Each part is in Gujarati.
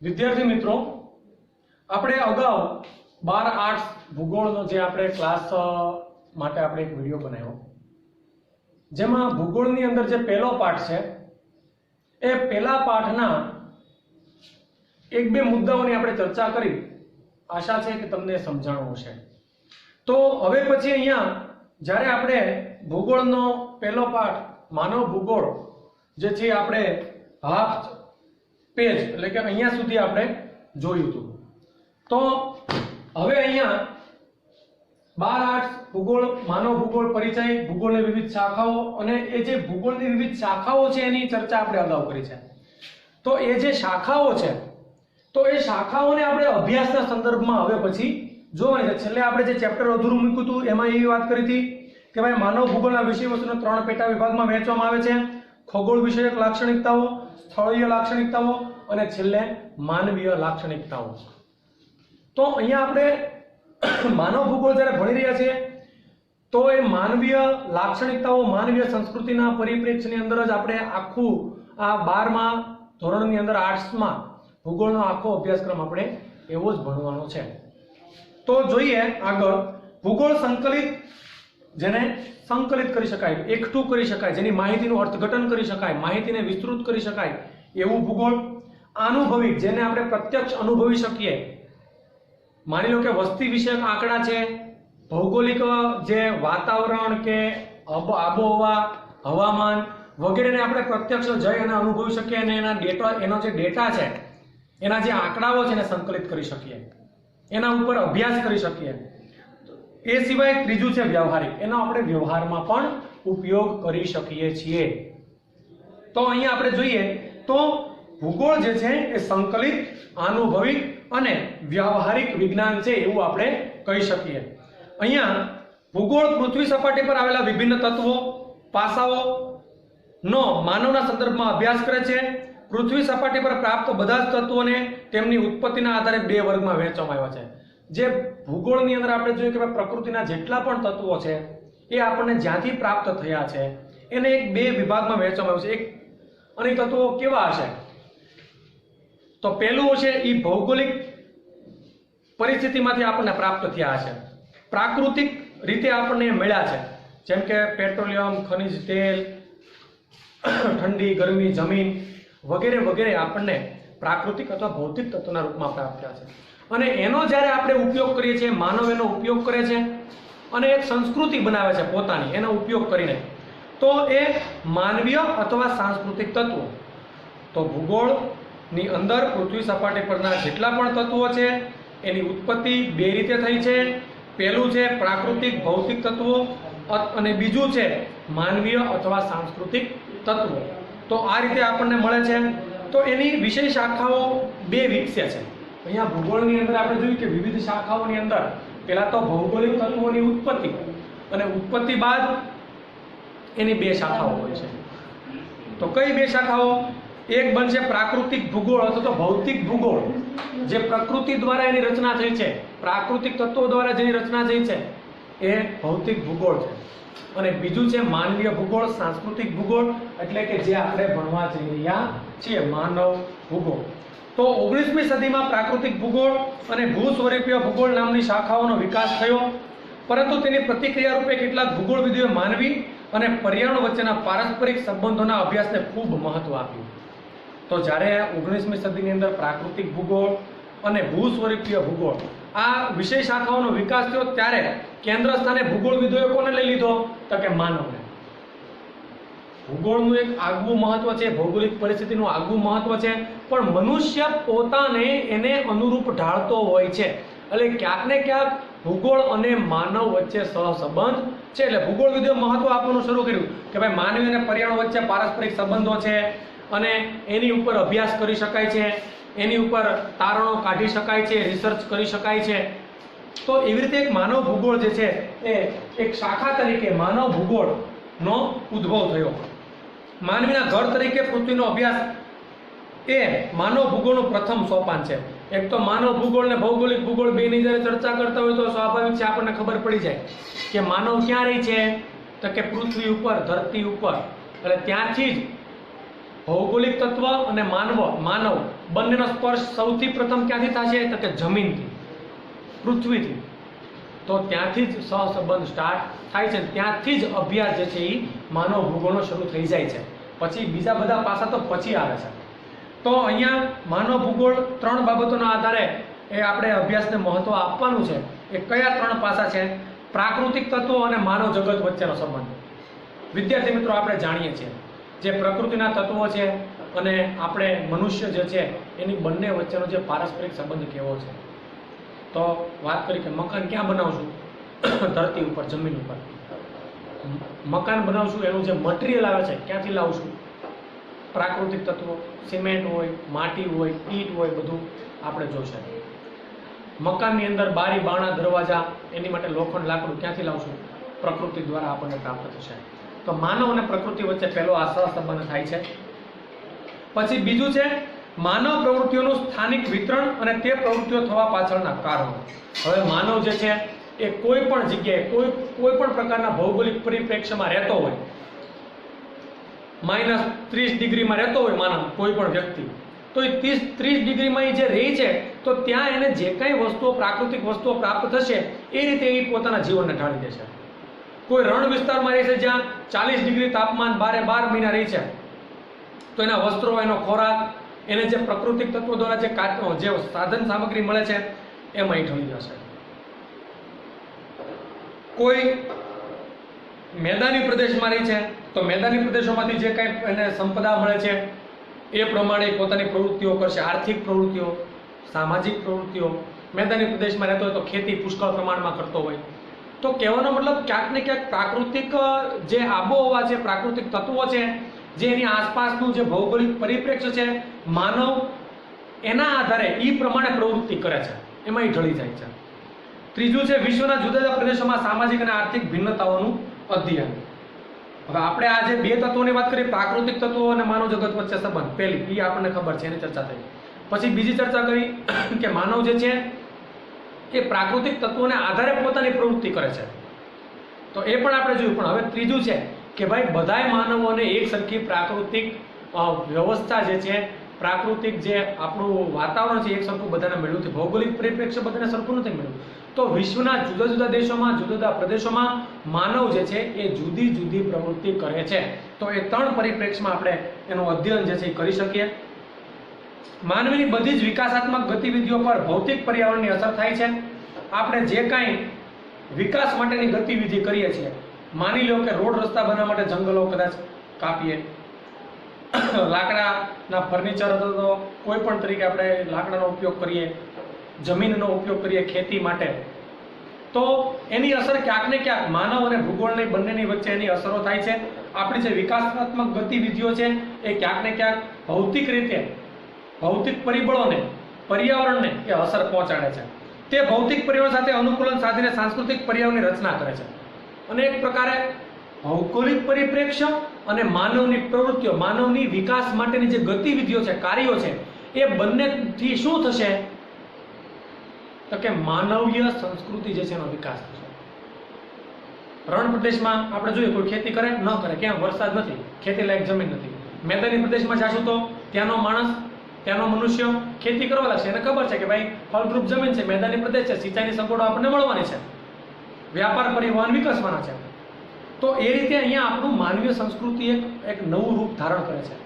विद्यार्थी मित्रों, આપણે અગાઉ 12 આર્ટ્સ ભૂગોળનો જે આપણે ક્લાસ માટે આપણે એક વિડિયો બનાવ્યો, જેમાં ભૂગોળની અંદર જે પહેલો પાઠ છે એ પહેલા પાઠના એક બે મુદ્દાઓની આપણે ચર્ચા કરી. આશા છે કે તમને સમજાણું હશે. તો હવે પછી અહીંયા જ્યારે આપણે ભૂગોળનો પહેલો પાઠ માનવ ભૂગોળ જે છે આપણે હાફ પેજ એટલે કે અહીંયા સુધી આપણે જોયું હતું. તો હવે અહીંયા 12 આર્ટ્સ ભૂગોળ, માનવ ભૂગોળ, પરિચય, ભૂગોળની વિવિધ શાખાઓ અને એ જે ભૂગોળની વિવિધ શાખાઓ છે એની ચર્ચા આપણે અગાઉ કરી છે. તો એ જે શાખાઓ છે તો એ શાખાઓને આપણે અભ્યાસના સંદર્ભમાં હવે પછી જોવાની છે. છેલ્લે આપણે જે ચેપ્ટર અધૂરું મૂક્યું હતું એમાં એવી વાત કરી હતી કે ભાઈ માનવ ભૂગોળના વિષય વસ્તુને 3 પેટા વિભાગમાં વહેંચવામાં આવે છે: ખગોળ વિષયક લાક્ષણિકતાઓ, સ્થળીય લાક્ષણિકતાઓ અને છેલ્લે માનવીય લાક્ષણિકતાઓ. તો અહીંયા આપણે માનવ ભૂગોળ જ્યારે ભણી રહ્યા છીએ તો એ માનવીય લાક્ષણિકતાઓ, માનવીય સંસ્કૃતિના પરિપ્રેક્ષ્યની અંદર જ આપણે આખું આ 12મા ધોરણની અંદર આર્ટ્સમાં ભૂગોળનો આખો અભ્યાસક્રમ આપણે એવો જ ભણવાનો છે. તો જોઈએ આગળ. ભૂગોળ સંકલિત, જેને સંકલિત કરી શકાય, એકઠું કરી શકાય, જેની માહિતીનું અર્થઘટન કરી શકાય, માહિતીને વિસ્તૃત કરી શકાય એવું ભૂગોળ. આનુભવિક, જેને આપણે પ્રત્યક્ષ અનુભવી શકીએ. માની લો કે વસ્તી વિષયક આંકડા છે, ભૌગોલિક જે વાતાવરણ કે આબોહવા, હવામાન વગેરેને આપણે પ્રત્યક્ષ જઈ અને અનુભવી શકીએ અને એના ડેટા, એનો જે ડેટા છે, એના જે આંકડાઓ છે એને સંકલિત કરી શકીએ, એના ઉપર અભ્યાસ કરી શકીએ. એ સિવાય ત્રીજું છે વ્યવહારિક, એનો આપણે વ્યવહારમાં પણ ઉપયોગ કરી શકીએ છીએ. તો અહીંયા આપણે જોઈએ તો ભૂગોળ જે છે એ સંકલિત, આનુભવિક અને વ્યવહારિક વિજ્ઞાન છે એવું આપણે કહી શકીએ. અહીંયા ભૂગોળ પૃથ્વી સપાટી પર આવેલા વિભિન્ન તત્વો, પાસાઓ નો માનવના સંદર્ભમાં અભ્યાસ કરે છે. પૃથ્વી સપાટી પર પ્રાપ્ત બધા જ તત્વોને તેમની ઉત્પત્તિના આધારે 2 વર્ગમાં વહેંચવામાં આવ્યા છે. જે ભૂગોળની અંદર આપણે જોઈએ કે પ્રકૃતિના જેટલા પણ તત્વો છે એ આપણને જ્યાંથી પ્રાપ્ત થયા છે એને એક 2 વિભાગમાં વહેંચવામાં આવ્યું છે. એક અને તત્વો કેવા હશે તો પહેલું છે એ ભૌગોલિક પરિસ્થિતિમાંથી આપણને પ્રાપ્ત થયા છે, પ્રાકૃતિક રીતે આપણને મળ્યા છે, જેમ કે પેટ્રોલિયમ, ખનિજ તેલ, ઠંડી, ગરમી, જમીન વગેરે વગેરે આપણને પ્રાકૃતિક અથવા ભૌતિક તત્વોના રૂપમાં પ્રાપ્ત થયા છે. અને એનો જ્યારે આપણે ઉપયોગ કરીએ છીએ, માનવ એનો ઉપયોગ કરે છે અને એક સંસ્કૃતિ બનાવે છે પોતાની, એનો ઉપયોગ કરીને, તો એ માનવીય અથવા સાંસ્કૃતિક તત્વો. તો ભૂગોળની અંદર પૃથ્વી સપાટી પરના જેટલા પણ તત્વો છે એની ઉત્પત્તિ 2 રીતે થઈ છે. પહેલું છે પ્રાકૃતિક ભૌતિક તત્વો અને બીજું છે માનવીય અથવા સાંસ્કૃતિક તત્વો. તો આ રીતે આપણને મળે છે. તો એની વિષય શાખાઓ 2 વિકસે છે. અહીંયા ભૂગોળની અંદર આપણે જોયું કે વિવિધ શાખાઓની અંદર પહેલા તો ભૌગોલિક તત્વોની ઉત્પત્તિ અને ઉત્પત્તિ બાદ એની 2 શાખાઓ હોય છે. તો કઈ 2 શાખાઓ? એક બનશે પ્રાકૃતિક ભૂગોળ અથવા તો ભૌતિક ભૂગોળ, જે પ્રકૃતિ દ્વારા એની રચના થઈ છે, પ્રાકૃતિક તત્વો દ્વારા જેની રચના થઈ છે એ ભૌતિક ભૂગોળ છે. અને બીજું છે માનવીય ભૂગોળ, સાંસ્કૃતિક ભૂગોળ, એટલે કે જે આપણે ભણવા જઈ રહ્યા છીએ, માનવ ભૂગોળ. તો 19મી સદીમાં પ્રાકૃતિક ભૂગોળ અને ભૂસ્વરૂપીય ભૂગોળ નામની શાખાઓનો વિકાસ થયો, પરંતુ તેની પ્રતિક્રિયા રૂપે કેટલાક ભૂગોળવિદોએ માનવી અને પર્યાવરણ વચ્ચેના પારસ્પરિક સંબંધોના અભ્યાસને ખૂબ મહત્વ આપ્યું. તો જ્યારે 19મી સદીની અંદર પ્રાકૃતિક ભૂગોળ અને ભૂસ્વરૂપીય ભૂગોળ આ વિષય શાખાઓનો વિકાસ થયો ત્યારે કેન્દ્ર સ્થાને ભૂગોળવિદોએ કોને લઈ લીધો તો કે માનવને. ભૂગોળનું એક આગવું મહત્વ છે, ભૌગોલિક પરિસ્થિતિનું આગવું મહત્વ છે, પણ મનુષ્ય પોતાને એને અનુરૂપ ઢાળતો હોય છે. એટલે ક્યાંક ને ક્યાંક ભૂગોળ અને માનવ વચ્ચે સહસંબંધ છે. એટલે ભૂગોળવિદોએ મહત્વ આપવાનું શરૂ કર્યું કે ભાઈ માનવી અને પર્યાવરણ વચ્ચે પારસ્પરિક સંબંધો છે અને એની ઉપર અભ્યાસ કરી શકાય છે, એની ઉપર તારણો કાઢી શકાય છે, રિસર્ચ કરી શકાય છે. તો એવી રીતે એક માનવ ભૂગોળ જે છે એ એક શાખા તરીકે માનવ ભૂગોળનો ઉદ્ભવ થયો. માનવીના ઘર તરીકે પૃથ્વીનો અભ્યાસ એ માનવ ભૂગોળનું પ્રથમ સોપાન છે. એક તો માનવ ભૂગોળ ને ભૌગોલિક ભૂગોળ બેની જ્યારે ચર્ચા કરતા હોય તો સ્વાભાવિક છે આપણને ખબર પડી જાય કે માનવ ક્યાં રહી છે તો કે પૃથ્વી ઉપર, ધરતી ઉપર. એટલે ત્યાંથી જ ભૌગોલિક તત્વ અને માનવ બંનેનો સ્પર્શ સૌથી પ્રથમ ક્યાંથી થશે? તો કે જમીનથી, પૃથ્વીથી. તો ત્યાંથી જ સહસંબંધ સ્ટાર્ટ થાય છે. ત્યાંથી જ અભ્યાસ જે છે એ માનવ ભૂગોળનો શરૂ થઈ જાય છે. પછી બીજા બધા પાસા તો પછી આવે છે. તો અહીંયા માનવ ભૂગોળ 3 બાબતોના આધારે એ આપણે અભ્યાસને મહત્વ આપવાનું છે. એ કયા 3 પાસા છે? પ્રાકૃતિક તત્વો અને માનવ જગત વચ્ચેનો સંબંધ. વિદ્યાર્થી મિત્રો, આપણે જાણીએ છીએ જે પ્રકૃતિના તત્વો છે અને આપણે મનુષ્ય જે છે એની બંને વચ્ચેનો જે પારસ્પરિક સંબંધ કેવો છે. તો વાત કરી કે મકાન ક્યાં બનાવશું? ધરતી ઉપર, જમીન ઉપર. મકાન બનાવશું એનું જે મટીરિયલ આવે છે ક્યાંથી લાવશું? પ્રાકૃતિક તત્વો, સિમેન્ટ હોય, માટી હોય, ઈંટ હોય, બધું આપણે જોશે. મકાનની અંદર બારી, બારણા, દરવાજા, એની માટે લોખંડ, લાકડું ક્યાંથી લાવશું? પ્રકૃતિ દ્વારા આપણને પ્રાપ્ત થશે. તો માનવ અને પ્રકૃતિ વચ્ચે પહેલો આ સહસંબંધ થાય છે. પછી બીજું છે માનવ પ્રવૃત્તિઓનું સ્થાનિક વિતરણ અને તે પ્રવૃત્તિઓ થવા પાછળના કારણો. હવે માનવ જે છે એ કોઈ પણ જગ્યાએ કોઈ પણ પ્રકારના ભૌગોલિક પરિપ્રેક્ષ્યમાં રહેતો હોય, -30 ડિગ્રીમાં રહેતો હોય માનવ, કોઈ પણ વ્યક્તિ, તો એ 30 ડિગ્રીમાં એ જે રહે છે તો ત્યાં એને જે કાંઈ વસ્તુઓ, પ્રાકૃતિક વસ્તુઓ પ્રાપ્ત થશે એ રીતે એ પોતાના જીવનને ઢાળી દેશે. કોઈ રણ વિસ્તારમાં રહે છે જ્યાં 40 ડિગ્રી તાપમાન 12 મહિના રહે છે, તો એના વસ્ત્રો, એનો ખોરાક, એને જે પ્રાકૃતિક તત્વો દ્વારા જે સાધન સામગ્રી મળે છે એમાં એ ઢળી જશે. કોઈ મેદાની પ્રદેશમાં રહે છે તો મેદાની પ્રદેશોમાંથી જે કાંઈ એને સંપદા મળે છે એ પ્રમાણે પોતાની પ્રવૃત્તિઓ કરશે. આર્થિક પ્રવૃત્તિઓ, સામાજિક પ્રવૃત્તિઓ. મેદાની પ્રદેશમાં રહેતો હોય તો ખેતી પુષ્કળ પ્રમાણમાં કરતો હોય. તો કહેવાનો મતલબ ક્યાંક ને ક્યાંક પ્રાકૃતિક જે આબોહવા છે, પ્રાકૃતિક તત્વો છે, જે એની આસપાસનું જે ભૌગોલિક પરિપ્રેક્ષ્ય છે, માનવ એના આધારે એ પ્રમાણે પ્રવૃત્તિ કરે છે, એમાં એ ઢળી જાય છે. ત્રીજું છે વિશ્વના જુદા જુદા પ્રદેશોમાં સામાજિક અને આર્થિક ભિન્નતાઓનું અધ્યયન. હવે આપણે આ જે 2 તત્વોની વાત કરી, પ્રાકૃતિક તત્વો અને માનવ જગત વચ્ચે સંબંધ, પહેલી એ આપણને ખબર છે, એની ચર્ચા થઈ. પછી બીજી ચર્ચા કરી કે માનવ જે છે એ પ્રાકૃતિક તત્વોને આધારે પોતાની પ્રવૃત્તિ કરે છે, તો એ પણ આપણે જોયું. પણ હવે ત્રીજું છે કે ભાઈ બધાય માનવોને એક સરખી પ્રાકૃતિક વ્યવસ્થા જે છે, પ્રાકૃતિક જે આપણું વાતાવરણ છે એક સરખું બધાને મળ્યું છે. ભૌગોલિક પરિપ્રેક્ષ્ય બધાને સરખું નથી મળ્યું. તો વિશ્વના જુદા જુદા દેશોમાં, જુદા જુદા પ્રદેશોમાં માનવ જે છે એ જુદી જુદી પ્રવૃત્તિ કરે છે. તો એ 3 પરિપ્રેક્ષ્યમાં આપણે એનું અધ્યયન જે છે એ કરી શકીએ. માનવીની બધી જ વિકાસાત્મક ગતિવિધિઓ પર ભૌતિક પર્યાવરણની અસર થાય છે. આપણે જે કાંઈ વિકાસ માટેની ગતિવિધિ કરીએ છીએ, માની લો કે રોડ રસ્તા બનાવવા માટે જંગલો કદાચ કાપીએ, લાકડાના ફર્નિચર અથવા તો કોઈ પણ તરીકે આપણે લાકડાનો ઉપયોગ કરીએ, જમીનનો ઉપયોગ કરીએ ખેતી માટે, તો એની અસર ક્યાંક ને ક્યાંક માનવ અને ભૂગોળની બંનેની વચ્ચે એની અસરો થાય છે. આપણી જે વિકાસાત્મક ગતિવિધિઓ છે એ ક્યાંક ને ક્યાંક ભૌતિક રીતે, ભૌતિક પરિબળોને, પર્યાવરણને એ અસર પહોંચાડે છે. તે ભૌતિક પર્યાવરણ સાથે અનુકૂલન સાધીને સાંસ્કૃતિક પર્યાવરણની રચના કરે છે. અને એક પ્રકારે ભૌગોલિક પરિપ્રેક્ષ્ય અને માનવની પ્રવૃત્તિઓ, માનવની વિકાસ માટેની જે ગતિવિધિઓ છે, કાર્યો છે, એ બંનેથી શું થશે? તો કે માનવીય સંસ્કૃતિ જે છે એનો વિકાસ થશે. રણ પ્રદેશમાં આપણે જોઈએ કોઈ ખેતી કરે ન કરે, ક્યાં વરસાદ નથી, ખેતી લાયક જમીન નથી. મેદાની પ્રદેશમાં જાશું તો ત્યાંનો માણસ, ત્યાંનો મનુષ્ય ખેતી કરવા લાગશે. એને ખબર છે કે ભાઈ ફળદ્રુપ જમીન છે, મેદાની પ્રદેશ છે, સિંચાઈની સગવડો આપણને મળવાની છે, વ્યાપાર પરિવહન વિકસવાના છે. તો એ રીતે અહીંયા આપણું માનવીય સંસ્કૃતિ એક નવું રૂપ ધારણ કરે છે.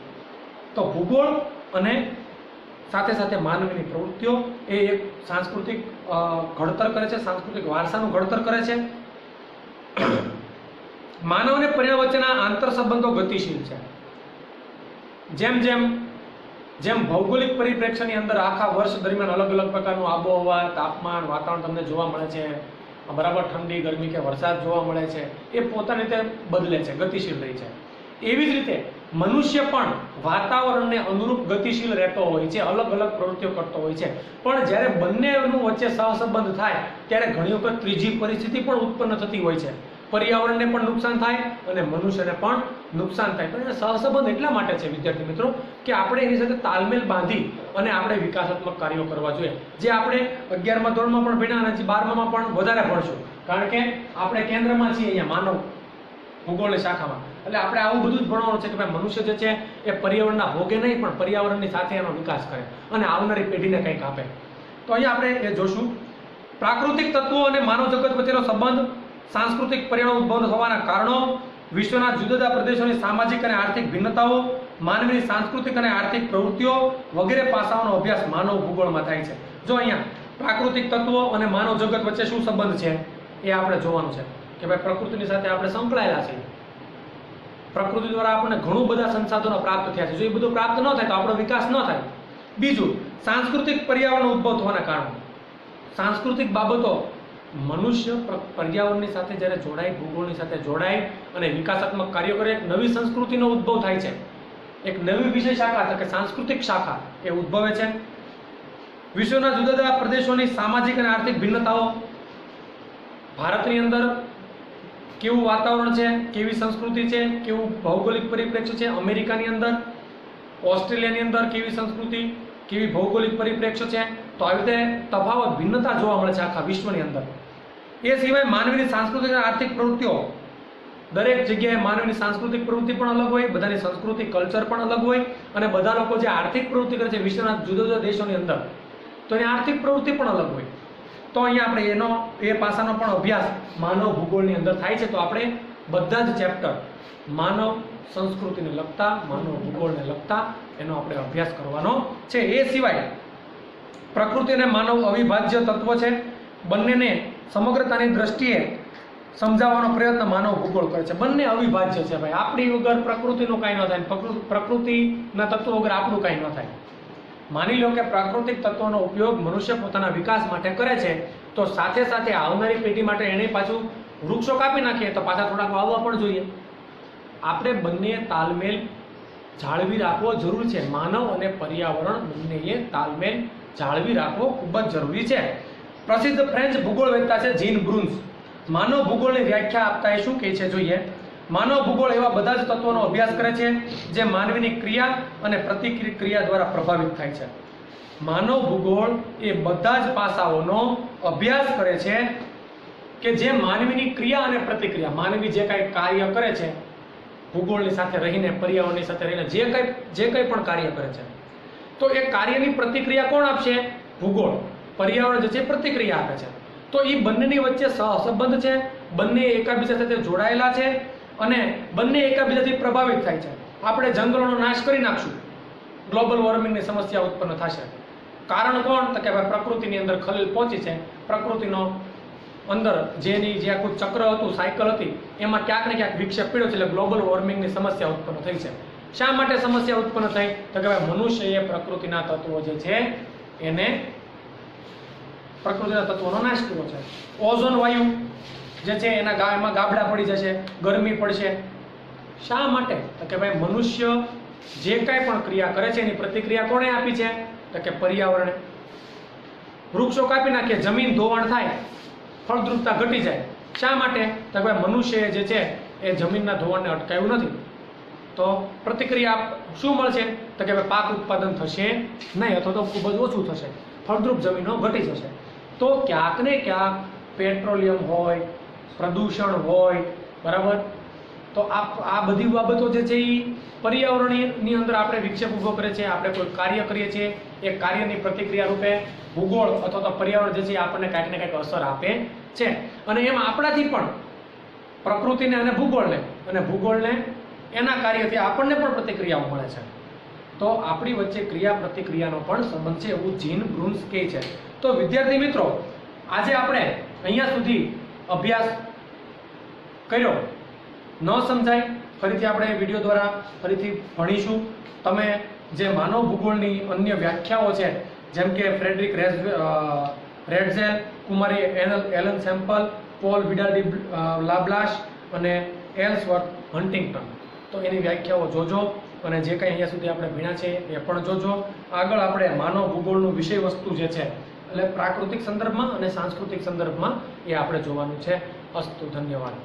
તો ભૂગોળ અને સાથે સાથે માનવીની પ્રવૃત્તિઓ એ એક સાંસ્કૃતિક ઘડતર કરે છે, સાંસ્કૃતિક વારસાનું ઘડતર કરે છે. માનવ અને પર્યાવરણ વચ્ચેના આંતર સંબંધો ગતિશીલ છે. જેમ ભૌગોલિક પરિપ્રેક્ષ્યની અંદર આખા વર્ષ દરમિયાન અલગ અલગ પ્રકારનું આબોહવા, તાપમાન, વાતાવરણ તમને જોવા મળે છે, બરાબર ઠંડી, ગરમી કે વરસાદ જોવા મળે છે, એ પોતાની રીતે બદલે છે, ગતિશીલ રહે છે. એવી જ રીતે મનુષ્ય પણ વાતાવરણને અનુરૂપ ગતિશીલ રહેતો હોય છે, અલગ અલગ પ્રવૃત્તિઓ કરતો હોય છે. પણ જ્યારે બંનેનું વચ્ચે સહસંબંધ થાય ત્યારે ઘણી વખત ત્રીજી પરિસ્થિતિ પણ ઉત્પન્ન થતી હોય છે. પર્યાવરણને પણ નુકસાન થાય અને મનુષ્યને પણ નુકસાન થાય. પણ એ સહસંબંધ એટલા માટે છે વિદ્યાર્થી મિત્રો કે આપણે એની સાથે તાલમેલ બાંધી અને આપણે વિકાસાત્મક કાર્યો કરવા જોઈએ, જે આપણે 11મા ધોરણમાં પણ ભણ્યા અને 12મામાં પણ વધારે ભણશું. કારણ કે આપણે કેન્દ્રમાં છીએ, અહીંયા માનવ ભૂગોળની શાખામાં. એટલે આપણે આવું બધું જ ભણવાનું છે કે ભાઈ મનુષ્ય જે છે એ પર્યાવરણના ભોગે નહીં પણ પર્યાવરણની સાથે એનો વિકાસ કરે અને આવનારી પેઢીને કંઈક આપે. તો અહીંયા આપણે એ જોશું પ્રાકૃતિક તત્વો અને માનવ જગત વચ્ચેનો સંબંધ, સાંસ્કૃતિક પરિણામ ઉદ્ભવ થવાના કારણો, વિશ્વના જુદા જુદા પ્રદેશોની સામાજિક અને આર્થિક ભિન્નતાઓ, માનવીની સાંસ્કૃતિક અને આર્થિક પ્રવૃત્તિઓ વગેરે પાસાઓનો અભ્યાસ માનવ ભૂગોળમાં થાય છે. જો અહીંયા પ્રાકૃતિક તત્વો અને માનવ જગત વચ્ચે શું સંબંધ છે એ આપણે જોવાનું છે કે ભાઈ પ્રકૃતિની સાથે આપણે સંકળાયેલા છીએ. પ્રકૃતિ દ્વારા આપણને ઘણું બધા સંસાધનો પ્રાપ્ત થયા છે. જો એ બધું પ્રાપ્ત ન થાય તો આપણો વિકાસ ન થાય. બીજું, સાંસ્કૃતિક પર્યાવરણ ઉદ્ભવ થવાના કારણો. સાંસ્કૃતિક બાબતો મનુષ્ય પર્યાવરણની સાથે જ્યારે જોડાય, ભૂગોળની સાથે જોડાય અને વિકાસાત્મક કાર્યો કરે, એક નવી સંસ્કૃતિનો ઉદ્ભવ થાય છે. એક નવી વિષય શાખા એટલે કે સાંસ્કૃતિક શાખા એ ઉદ્ભવે છે. વિશ્વના જુદા જુદા પ્રદેશોની સામાજિક અને આર્થિક ભિન્નતાઓ, ભારતની અંદર કેવું વાતાવરણ છે, કેવી સંસ્કૃતિ છે, કેવું ભૌગોલિક પરિપ્રેક્ષ્ય છે, અમેરિકાની અંદર, ઓસ્ટ્રેલિયાની અંદર કેવી સંસ્કૃતિ, કેવી ભૌગોલિક પરિપ્રેક્ષ્ય છે. તો આવી રીતે તફાવત, ભિન્નતા જોવા મળે છે આખા વિશ્વની અંદર. એ સિવાય માનવીની સાંસ્કૃતિક અને આર્થિક પ્રવૃત્તિઓ, દરેક જગ્યાએ માનવીની સાંસ્કૃતિક પ્રવૃત્તિ પણ અલગ હોય, બધાની સંસ્કૃતિ કલ્ચર પણ અલગ હોય અને બધા લોકો જે આર્થિક પ્રવૃત્તિ કરે છે વિશ્વના જુદા જુદા દેશોની અંદર, તો એની આર્થિક પ્રવૃત્તિ પણ અલગ હોય. તો અહીંયા આપણે એ પાસાનો પણ અભ્યાસ માનવ ભૂગોળની અંદર થાય છે. તો આપણે બધા જ ચેપ્ટર માનવ સંસ્કૃતિને લગતા, માનવ ભૂગોળને લગતા એનો આપણે અભ્યાસ કરવાનો છે. એ સિવાય પ્રકૃતિ અને માનવ અવિભાજ્ય તત્વો છે. બંનેને સમગ્રતાની દ્રષ્ટિએ સમજાવવાનો પ્રયત્ન માનવ ભૂગોળ કરે છે. બંને અવિભાજ્ય છે ભાઈ. આપણી વગર પ્રકૃતિનું કાંઈ ન થાય, પ્રકૃતિના તત્વો વગર આપણું કાંઈ ન થાય. માની લો કે પ્રાકૃતિક તત્વોનો ઉપયોગ મનુષ્ય પોતાના વિકાસ માટે કરે છે, તો સાથે સાથે આવનારી પેઢી માટે એને પાછું વૃક્ષો કાપી નાખીએ તો પાછા થોડાક વાવવા પણ જોઈએ. આપણે બંને તાલમેલ જાળવી રાખવો જરૂર છે. માનવ અને પર્યાવરણ બંનેએ તાલમેલ જાળવી રાખવો ખૂબ જ જરૂરી છે. પ્રસિદ્ધ ફ્રેન્ચ ભૂગોળવેત્તા છે જીન બ્રુન્સ. માનવ ભૂગોળની વ્યાખ્યા આપતા એ શું કહે છે જોઈએ. માનવ ભૂગોળ એવા બધા જ તત્વોનો અભ્યાસ કરે છે જે માનવીની ક્રિયા અને પ્રતિક્રિયા દ્વારા પ્રભાવિત થાય છે. માનવ ભૂગોળ એ બધા જ પાસાઓનો અભ્યાસ કરે છે કે જે માનવીની ક્રિયા અને પ્રતિક્રિયા, માનવી જે કાંઈ કાર્ય કરે છે ભૂગોળની સાથે રહીને, પર્યાવરણની સાથે રહીને જે કંઈ પણ કાર્ય કરે છે, તો એ કાર્યની પ્રતિક્રિયા કોણ આપશે? ભૂગોળ. પર્યાવરણ જે છે પ્રતિક્રિયા આપે છે. તો એ બંનેની વચ્ચે સહસંબંધ છે, બંને એકાબીજા સાથે જોડાયેલા છે અને બંને એકબીજાથી પ્રભાવિત થાય છે. આપણે જંગલોનો નાશ કરી નાખશું, ગ્લોબલ વોર્મિંગની સમસ્યા ઉત્પન્ન થશે. કારણ કોણ? તો કે ભાઈ પ્રકૃતિની અંદર ખલેલ પહોંચી છે. પ્રકૃતિનો અંદર જેની જે આખું ચક્ર હતું, સાયકલ હતી, એમાં ક્યાંક ને ક્યાંક વિક્ષેપ પડ્યો છે, એટલે ગ્લોબલ વોર્મિંગની સમસ્યા ઉત્પન્ન થઈ છે. શા માટે સમસ્યા ઉત્પન્ન થઈ? તો કે ભાઈ મનુષ્યએ પ્રકૃતિના તત્વો જે છે એને, પ્રકૃતિના તત્વોનો નાશ કર્યો છે. ઓઝોન વાયુ જે છે એમાં ગાબડા પડી જશે, ગરમી પડશે. શા માટે? તો કે ભાઈ મનુષ્ય જે કાંઈ પણ ક્રિયા કરે છે એની પ્રતિક્રિયા કોણે આપી છે? તો કે પર્યાવરણે. વૃક્ષો કાપી નાખીએ, જમીન ધોવાણ થાય, ફળદ્રુપતા ઘટી જાય. શા માટે? તો કે ભાઈ મનુષ્યએ જે છે એ જમીનના ધોવાણને અટકાવ્યું નથી. તો પ્રતિક્રિયા શું મળશે? તો કે ભાઈ પાક ઉત્પાદન થશે નહીં અથવા તો ખૂબ જ ઓછું થશે, ફળદ્રુપ જમીનો ઘટી જશે. તો ક્યાંક ને ક્યાંક પેટ્રોલિયમ હોય, પ્રદૂષણ હોય, બરાબર, તો આ બધી બાબતો જે છે એ પર્યાવરણની અંદર આપણે વિક્ષેપ ઊભો કરે છે. આપણે કોઈ કાર્ય કરીએ છીએ, એ કાર્યની પ્રતિક્રિયા રૂપે ભૂગોળ અથવા તો પર્યાવરણ જે છે એ આપણને કાંઈક ને કાંઈક અસર આપે છે. અને એમ આપણાથી પણ પ્રકૃતિને અને ભૂગોળને એના કાર્યથી આપણને પણ પ્રતિક્રિયાઓ મળે છે. તો આપણી વચ્ચે ક્રિયા પ્રતિક્રિયાનો પણ સંબંધ છે, એવું જીન બ્રુન્સ કહે છે. તો વિદ્યાર્થી મિત્રો, આજે આપણે અહીંયા સુધી અભ્યાસ કર્યો. ન સમજાય ફરીથી આપણે વિડીયો દ્વારા ફરીથી ભણીશું. તમે જે માનવ ભૂગોળની અન્ય વ્યાખ્યાઓ છે, જેમ કે ફ્રેડરિક રેડઝેલ, કુમારી Ellen Semple, Paul Vidal de la Blache અને એલ્સવર્થ હન્ટિંગ્ટન, તો એની વ્યાખ્યાઓ જોજો અને જે કંઈ અહીંયા સુધી આપણે ભણ્યા છે એ પણ જોજો. આગળ આપણે માનવ ભૂગોળનું વિષય વસ્તુ જે છે એટલે પ્રાકૃતિક સંદર્ભમાં અને સાંસ્કૃતિક સંદર્ભમાં એ આપણે જોવાનું છે. અસ્તુ, ધન્યવાદ.